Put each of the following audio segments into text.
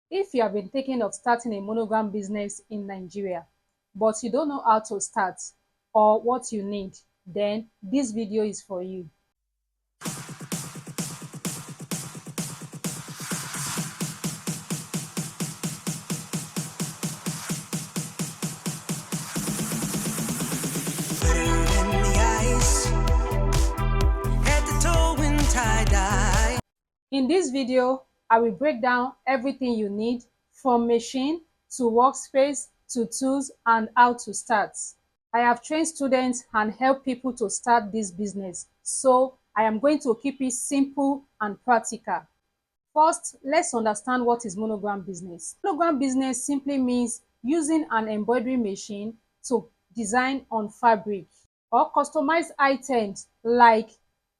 If you have been thinking of starting a monogram business in Nigeria, but you don't know how to start or what you need, then this video is for you. In this video, I will break down everything you need from machine to workspace to tools and how to start. I have trained students and helped people to start this business, so I am going to keep it simple and practical. First, let's understand what is monogram business. Monogram business simply means using an embroidery machine to design on fabric or customize items like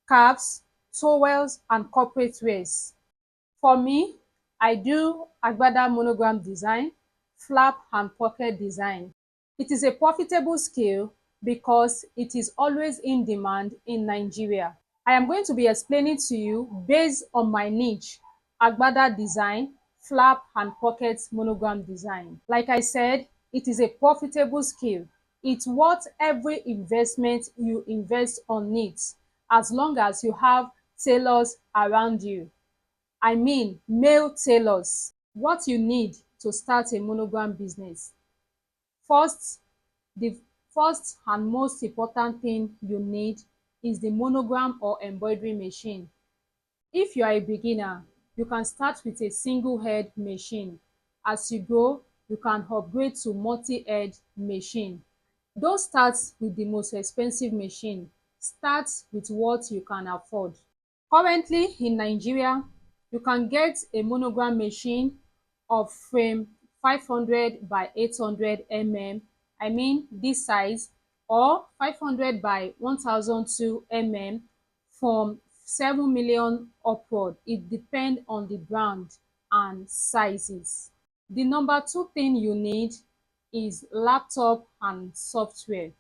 caps, towels, and corporate wears. For me, I do agbada monogram design, flap and pocket design. It is a profitable skill because it is always in demand in Nigeria. I am going to be explaining to you based on my niche, agbada design, flap and pocket monogram design. Like I said, it is a profitable skill. It's worth every investment you invest on it, as long as you have tailors around you. I mean male tailors. What you need to start a monogram business. First, the first and most important thing you need is the monogram or embroidery machine. If you are a beginner, you can start with a single head machine. As you go, you can upgrade to multi-head machine. Don't start with the most expensive machine. Start with what you can afford. Currently in Nigeria, you can get a monogram machine of frame 500 by 800 mm, I mean this size, or 500 by 1002 mm from 7 million upward. It depends on the brand and sizes. The number two thing you need is laptop and software.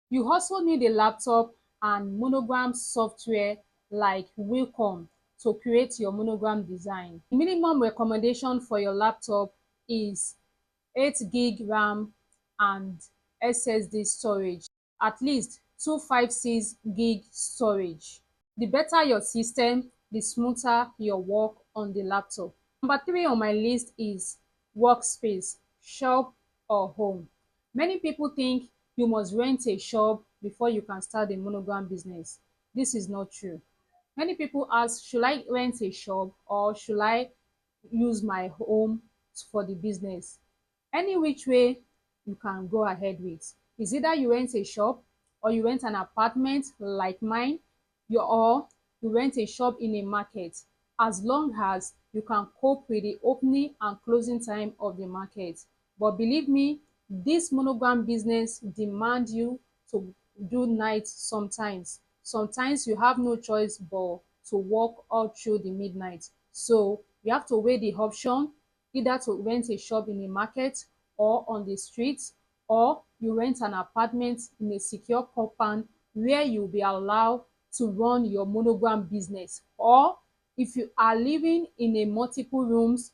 You also need a laptop and monogram software like Wacom to create your monogram design. The minimum recommendation for your laptop is 8 gig RAM and SSD storage, at least 256 gig storage. The better your system, the smoother your work on the laptop. Number three on my list is workspace, shop or home. Many people think you must rent a shop before you can start a monogram business. This is not true. Many people ask, should I rent a shop or should I use my home for the business? Any which way you can go ahead with. Is either you rent a shop or you rent an apartment like mine, or you rent a shop in a market, as long as you can cope with the opening and closing time of the market. But believe me, this monogram business demand you to do night sometimes. Sometimes you have no choice but to work all through the midnight. So you have to weigh the option either to rent a shop in a market or on the street, or you rent an apartment in a secure compound where you'll be allowed to run your monogram business. Or if you are living in a multiple rooms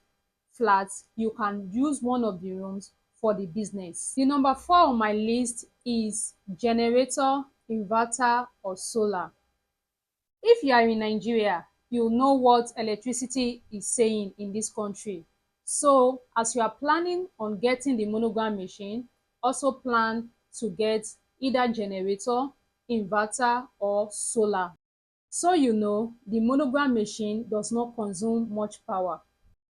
flat, you can use one of the rooms for the business. The number four on my list is generator, inverter or solar. If you are in Nigeria, you know what electricity is saying in this country. So as you are planning on getting the monogram machine, also plan to get either generator, inverter or solar. So you know the monogram machine does not consume much power.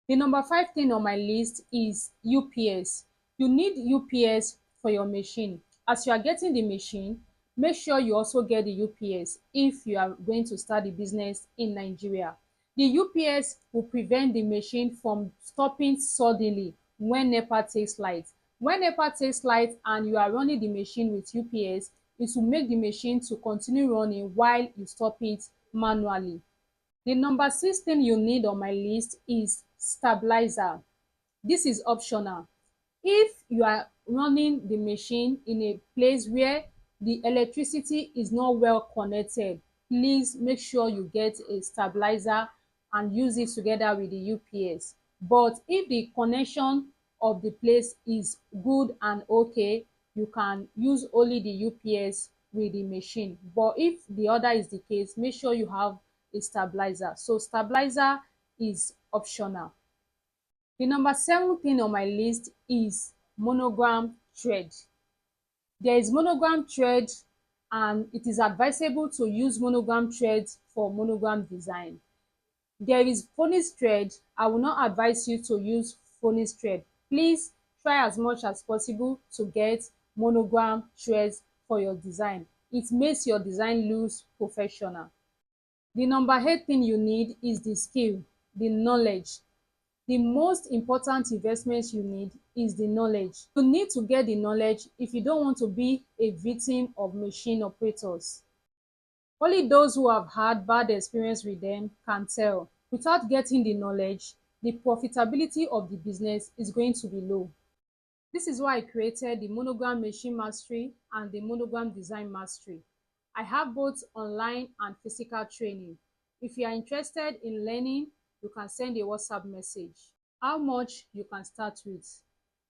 The number five thing on my list is UPS. You need UPS for your machine. As you are getting the machine, make sure you also get the UPS if you are going to start the business in Nigeria. The UPS will prevent the machine from stopping suddenly when NEPA takes light. When NEPA takes light and you are running the machine with UPS, it will make the machine to continue running while you stop it manually. The number six thing you need on my list is stabilizer. This is optional. If you are running the machine in a place where the electricity is not well connected, please make sure you get a stabilizer and use it together with the UPS. But if the connection of the place is good and okay, you can use only the UPS with the machine. But if the other is the case, make sure you have a stabilizer. So stabilizer is optional. The number 7 thing on my list is monogram thread. There is monogram thread, and it is advisable to use monogram thread for monogram design. There is phoenix thread. I will not advise you to use phoenix thread. Please try as much as possible to get monogram threads for your design. It makes your design look professional. The number 8 thing you need is the skill, the knowledge. The most important investment you need is the knowledge. You need to get the knowledge if you don't want to be a victim of machine operators. Only those who have had bad experience with them can tell. Without getting the knowledge, the profitability of the business is going to be low. This is why I created the Monogram Machine Mastery and the Monogram Design Mastery. I have both online and physical training. If you are interested in learning, you can send a WhatsApp message. How much you can start with?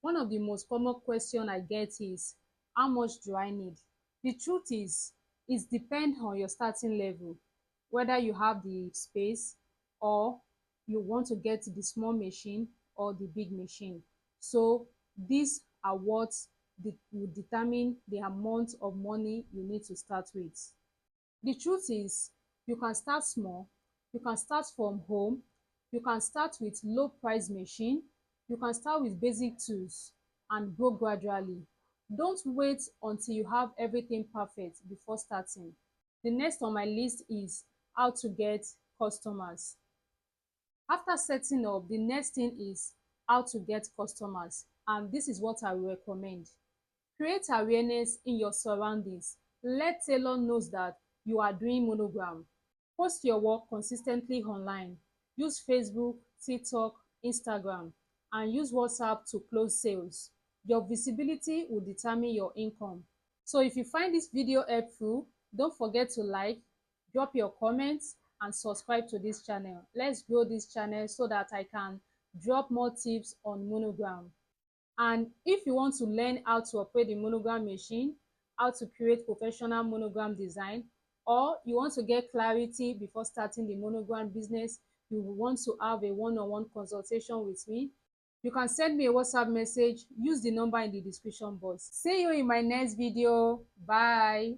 One of the most common question I get is, how much do I need? The truth is, it depends on your starting level, whether you have the space or you want to get the small machine or the big machine. So these are what will determine the amount of money you need to start with. The truth is, you can start small, you can start from home, you can start with low price machine, you can start with basic tools and grow gradually. Don't wait until you have everything perfect before starting. The next on my list is how to get customers. After setting up, the next thing is how to get customers, and this is what I recommend. Create awareness in your surroundings. Let tailor knows that you are doing monogram. Post your work consistently online. Use Facebook, TikTok, Instagram, and use WhatsApp to close sales. Your visibility will determine your income. So if you find this video helpful, don't forget to like, drop your comments, and subscribe to this channel. Let's grow this channel so that I can drop more tips on monogram. And if you want to learn how to operate the monogram machine, how to create professional monogram design, or you want to get clarity before starting the monogram business, you want to have a one-on-one consultation with me, you can send me a WhatsApp message. Use the number in the description box. See you in my next video. Bye.